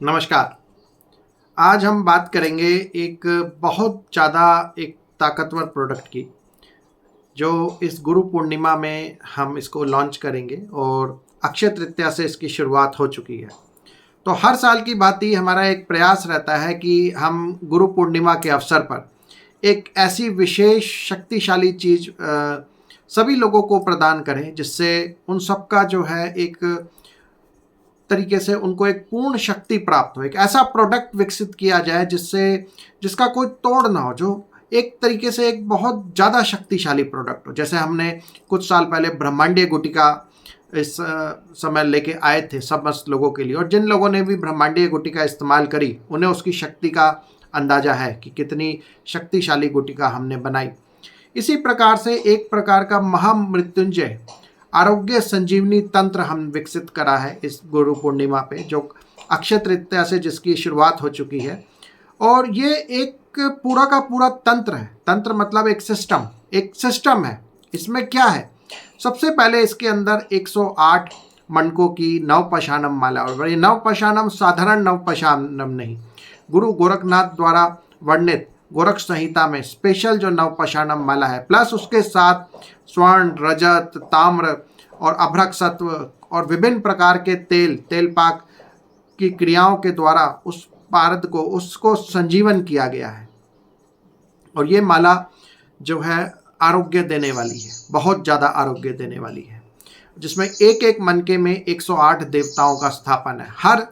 नमस्कार। आज हम बात करेंगे एक बहुत ज़्यादा एक ताकतवर प्रोडक्ट की, जो इस गुरु पूर्णिमा में हम इसको लॉन्च करेंगे और अक्षय तृतीया से इसकी शुरुआत हो चुकी है। तो हर साल की भांति हमारा एक प्रयास रहता है कि हम गुरु पूर्णिमा के अवसर पर एक ऐसी विशेष शक्तिशाली चीज़ सभी लोगों को प्रदान करें, जिससे उन सबका जो है एक तरीके से उनको एक पूर्ण शक्ति प्राप्त हो। एक ऐसा प्रोडक्ट विकसित किया जाए जिसका कोई तोड़ ना हो, जो एक तरीके से एक बहुत ज़्यादा शक्तिशाली प्रोडक्ट हो। जैसे हमने कुछ साल पहले ब्रह्मांडीय गुटिका इस समय लेके आए थे समस्त लोगों के लिए, और जिन लोगों ने भी ब्रह्मांडीय गुटिका इस्तेमाल करी उन्हें उसकी शक्ति का अंदाजा है कि कितनी शक्तिशाली गुटिका हमने बनाई। इसी प्रकार से एक प्रकार का महामृत्युंजय आरोग्य संजीवनी तंत्र हम विकसित करा है इस गुरु पूर्णिमा पे, जो अक्षय तृतीया से जिसकी शुरुआत हो चुकी है। और ये एक पूरा का पूरा तंत्र है। तंत्र मतलब एक सिस्टम है। इसमें क्या है, सबसे पहले इसके अंदर 108 मनकों की नवपाषाणम माला, और ये नवपाषाणम साधारण नवपाषाणम नहीं, गुरु गोरखनाथ द्वारा वर्णित गोरख संहिता में स्पेशल जो नवपाषाणम माला है, प्लस उसके साथ स्वर्ण, रजत, ताम्र और अभ्रक सत्व और विभिन्न प्रकार के तेल पाक की क्रियाओं के द्वारा उस पारद को उसको संजीवन किया गया है। और ये माला जो है आरोग्य देने वाली है, बहुत ज़्यादा आरोग्य देने वाली है, जिसमें एक एक मनके में 108 देवताओं का स्थापन है। हर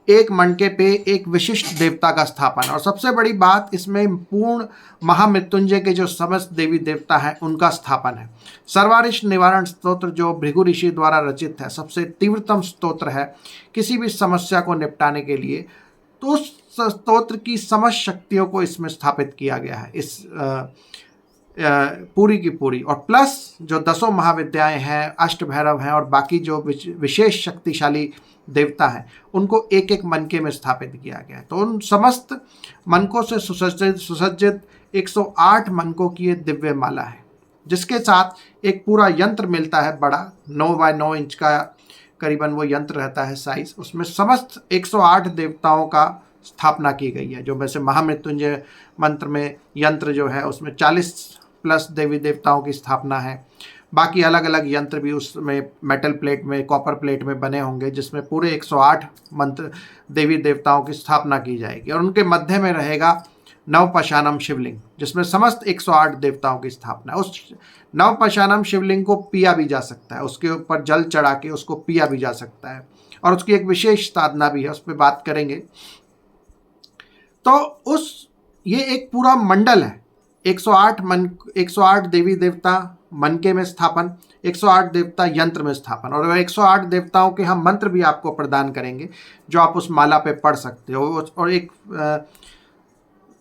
एक मनके पे एक विशिष्ट देवता का स्थापन, और सबसे बड़ी बात इसमें पूर्ण महामृत्युंजय के जो समस्त देवी देवता हैं उनका स्थापन है। सर्वारिष्ट निवारण स्तोत्र जो भृगु ऋषि द्वारा रचित है, सबसे तीव्रतम स्तोत्र है किसी भी समस्या को निपटाने के लिए। तो उस स्तोत्र की समस्त शक्तियों को इसमें स्थापित किया गया है, इस पूरी की पूरी। और प्लस जो 10 महाविद्याएं हैं, अष्ट भैरव हैं और बाकी जो विशेष शक्तिशाली देवता हैं, उनको एक एक मनके में स्थापित किया गया है। तो उन समस्त मनकों से सुसज्जित 108 मनकों की ये दिव्य माला है, जिसके साथ एक पूरा यंत्र मिलता है, बड़ा 9 बाय 9 इंच का करीबन वो यंत्र रहता है साइज। उसमें समस्त 108 देवताओं का स्थापना की गई है। जो वैसे महामृत्युंजय मंत्र में यंत्र जो है उसमें 40 प्लस देवी देवताओं की स्थापना है। बाकी अलग अलग यंत्र भी उसमें मेटल प्लेट में, कॉपर प्लेट में बने होंगे, जिसमें पूरे 108 मंत्र देवी देवताओं की स्थापना की जाएगी। और उनके मध्य में रहेगा नवपाषाणम शिवलिंग, जिसमें समस्त 108 देवताओं की स्थापना है। उस नवपाषाणम शिवलिंग को पिया भी जा सकता है, उसके ऊपर जल चढ़ा के उसको पिया भी जा सकता है, और उसकी एक विशेष साधना भी है, उस पर बात करेंगे। तो ये एक पूरा मंडल है। 108 देवी देवता मनके में स्थापन, 108 देवता यंत्र में स्थापन, और 108 देवताओं के हम मंत्र भी आपको प्रदान करेंगे जो आप उस माला पे पढ़ सकते हो। और एक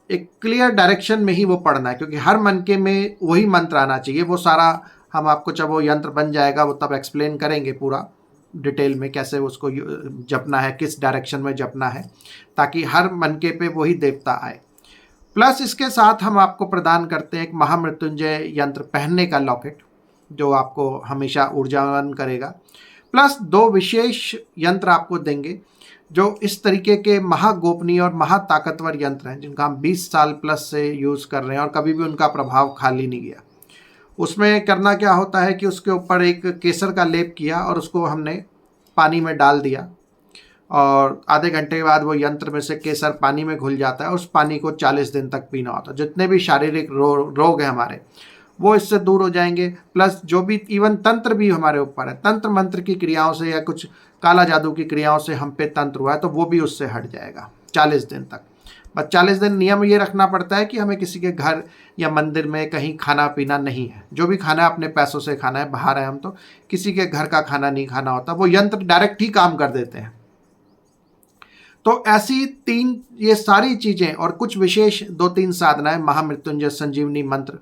क्लियर डायरेक्शन में ही वो पढ़ना है, क्योंकि हर मनके में वही मंत्र आना चाहिए। वो सारा हम आपको जब वो यंत्र बन जाएगा वो तब एक्सप्लेन करेंगे पूरा डिटेल में, कैसे उसको जपना है, किस डायरेक्शन में जपना है, ताकि हर मनके पे वही देवता आए। प्लस इसके साथ हम आपको प्रदान करते हैं एक महामृत्युंजय यंत्र पहनने का लॉकेट, जो आपको हमेशा ऊर्जावान करेगा। प्लस 2 विशेष यंत्र आपको देंगे, जो इस तरीके के महागोपनीय और महाताकतवर यंत्र हैं, जिनका हम 20 साल प्लस से यूज़ कर रहे हैं और कभी भी उनका प्रभाव खाली नहीं गया। उसमें करना क्या होता है कि उसके ऊपर एक केसर का लेप किया और उसको हमने पानी में डाल दिया, और आधे घंटे के बाद वो यंत्र में से केसर पानी में घुल जाता है। उस पानी को 40 दिन तक पीना होता है। जितने भी शारीरिक रोग हैं हमारे, वो इससे दूर हो जाएंगे। प्लस जो भी इवन तंत्र भी हमारे ऊपर है, तंत्र मंत्र की क्रियाओं से या कुछ काला जादू की क्रियाओं से हम पे तंत्र हुआ है, तो वो भी उससे हट जाएगा 40 दिन तक। बस 40 दिन नियम ये रखना पड़ता है कि हमें किसी के घर या मंदिर में कहीं खाना पीना नहीं है। जो भी खाना है अपने पैसों से खाना है, बाहर है हम, तो किसी के घर का खाना नहीं खाना होता। वो यंत्र डायरेक्ट ही काम कर देते हैं। तो ऐसी ये सारी चीज़ें और कुछ विशेष 2-3 साधनाएं, महामृत्युंजय संजीवनी मंत्र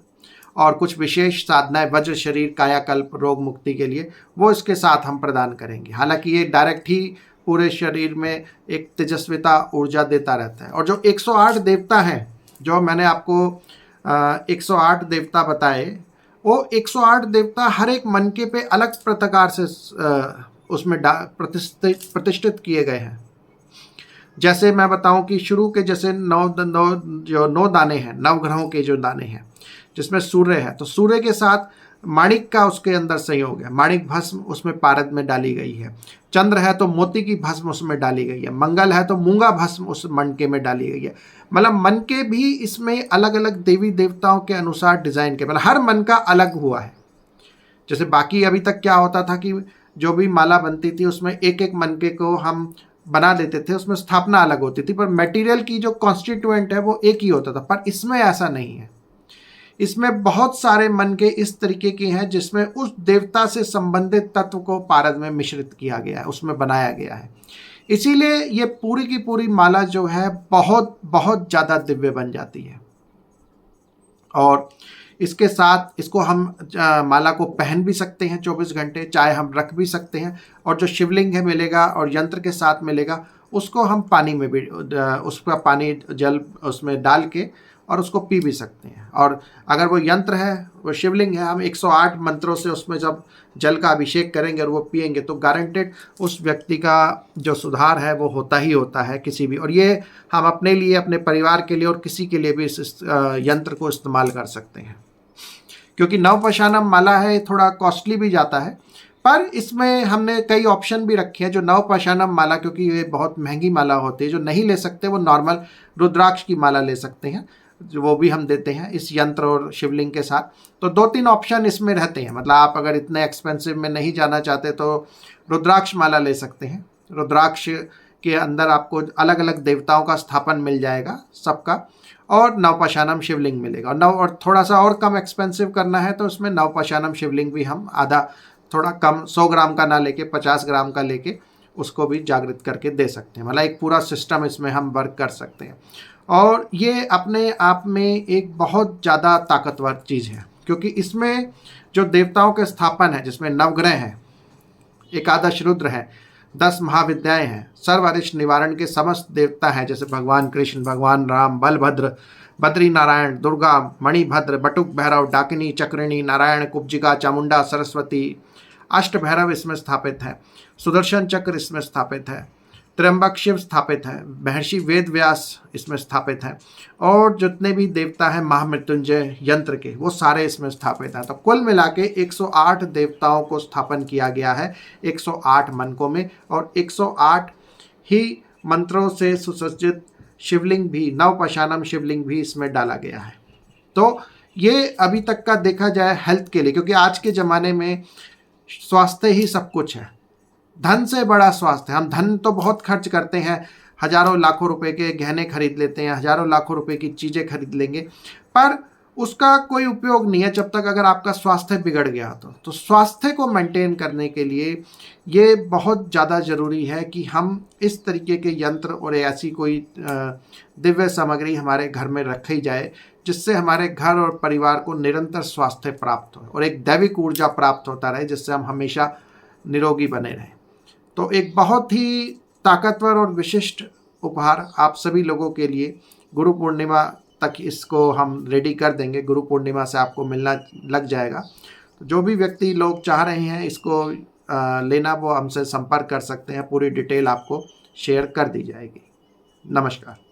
और कुछ विशेष साधनाएं वज्र शरीर कायाकल्प रोग मुक्ति के लिए, वो इसके साथ हम प्रदान करेंगे। हालांकि ये डायरेक्ट ही पूरे शरीर में एक तेजस्विता ऊर्जा देता रहता है। और जो 108 देवता हैं, जो मैंने आपको 108 देवता बताए, वो 108 देवता हर एक मनके पे अलग प्रकार से उसमें प्रतिष्ठित किए गए हैं। जैसे मैं बताऊं कि शुरू के जैसे नौ दाने हैं, नवग्रहों के जो दाने हैं, जिसमें सूर्य है, तो सूर्य के साथ माणिक का उसके अंदर संयोग है, माणिक भस्म उसमें पारद में डाली गई है। चंद्र है तो मोती की भस्म उसमें डाली गई है। मंगल है तो मूंगा भस्म उस मनके में डाली गई है। मतलब मनके भी इसमें अलग अलग देवी देवताओं के अनुसार डिजाइन के, मतलब हर मन का अलग हुआ है। जैसे बाकी अभी तक क्या होता था कि जो भी माला बनती थी उसमें एक एक मनके को हम बना देते थे, उसमें स्थापना अलग होती थी, पर मटेरियल की जो कॉन्स्टिट्यूएंट है वो एक ही होता था। पर इसमें ऐसा नहीं है, इसमें बहुत सारे मनके इस तरीके के हैं जिसमें उस देवता से संबंधित तत्व को पारद में मिश्रित किया गया है, उसमें बनाया गया है। इसीलिए ये पूरी की पूरी माला जो है बहुत बहुत ज़्यादा दिव्य बन जाती है। और इसके साथ इसको हम माला को पहन भी सकते हैं 24 घंटे, चाहे हम रख भी सकते हैं। और जो शिवलिंग है मिलेगा और यंत्र के साथ मिलेगा, उसको हम पानी में भी उसका पानी जल उसमें डाल के और उसको पी भी सकते हैं। और अगर वो यंत्र है, वो शिवलिंग है, हम 108 मंत्रों से उसमें जब जल का अभिषेक करेंगे और वो पिएंगे तो गारंटेड उस व्यक्ति का जो सुधार है वो होता ही होता है किसी भी। और ये हम अपने लिए, अपने परिवार के लिए और किसी के लिए भी इस यंत्र को इस्तेमाल कर सकते हैं। क्योंकि नवपाषाणम माला है, थोड़ा कॉस्टली भी जाता है, पर इसमें हमने कई ऑप्शन भी रखे हैं। जो नवपाषाणम माला, क्योंकि ये बहुत महंगी माला होती है, जो नहीं ले सकते वो नॉर्मल रुद्राक्ष की माला ले सकते हैं, जो वो भी हम देते हैं इस यंत्र और शिवलिंग के साथ। तो 2-3 ऑप्शन इसमें रहते हैं। मतलब आप अगर इतने एक्सपेंसिव में नहीं जाना चाहते तो रुद्राक्ष माला ले सकते हैं। रुद्राक्ष के अंदर आपको अलग अलग देवताओं का स्थापन मिल जाएगा सबका, और नवपाषाणम शिवलिंग मिलेगा। और थोड़ा सा और कम एक्सपेंसिव करना है तो उसमें नवपाषाणम शिवलिंग भी हम आधा, थोड़ा कम 100 ग्राम का ना लेके 50 ग्राम का लेके उसको भी जागृत करके दे सकते हैं। मतलब एक पूरा सिस्टम इसमें हम वर्क कर सकते हैं। और ये अपने आप में एक बहुत ज़्यादा ताकतवर चीज़ है, क्योंकि इसमें जो देवताओं के स्थापन है, जिसमें नवग्रह हैं, एकादश रुद्र हैं, 10 महाविद्याएं हैं, सर्वअरिष्ट निवारण के समस्त देवता हैं, जैसे भगवान कृष्ण, भगवान राम, बलभद्र, बद्री नारायण, दुर्गा, मणिभद्र, बटुक भैरव, डाकिनी, चक्रिणी, नारायण, कुब्जिका, चामुंडा, सरस्वती, अष्ट भैरव इसमें स्थापित है, सुदर्शन चक्र इसमें स्थापित है, त्र्यंबक शिव स्थापित है, महर्षि वेद व्यास इसमें स्थापित है, और जितने भी देवता हैं महामृत्युंजय यंत्र के, वो सारे इसमें स्थापित हैं। तो कुल मिला के 108 देवताओं को स्थापन किया गया है 108 मनकों में, और 108 ही मंत्रों से सुसज्जित शिवलिंग भी, नवपाषाणम शिवलिंग भी इसमें डाला गया है। तो ये अभी तक का देखा जाए हेल्थ के लिए, क्योंकि आज के ज़माने में स्वास्थ्य ही सब कुछ है, धन से बड़ा स्वास्थ्य है। हम धन तो बहुत खर्च करते हैं, हजारों लाखों रुपए के गहने खरीद लेते हैं, हजारों लाखों रुपए की चीज़ें खरीद लेंगे, पर उसका कोई उपयोग नहीं है जब तक अगर आपका स्वास्थ्य बिगड़ गया तो स्वास्थ्य को मेंटेन करने के लिए ये बहुत ज़्यादा ज़रूरी है कि हम इस तरीके के यंत्र और ऐसी कोई दिव्य सामग्री हमारे घर में रखी जाए, जिससे हमारे घर और परिवार को निरंतर स्वास्थ्य प्राप्त हो और एक दैविक ऊर्जा प्राप्त होता रहे, जिससे हम हमेशा निरोगी बने रहें। तो एक बहुत ही ताकतवर और विशिष्ट उपहार आप सभी लोगों के लिए गुरु पूर्णिमा तक इसको हम रेडी कर देंगे। गुरु पूर्णिमा से आपको मिलना लग जाएगा। तो जो भी व्यक्ति लोग चाह रहे हैं इसको लेना, वो हमसे संपर्क कर सकते हैं। पूरी डिटेल आपको शेयर कर दी जाएगी। नमस्कार।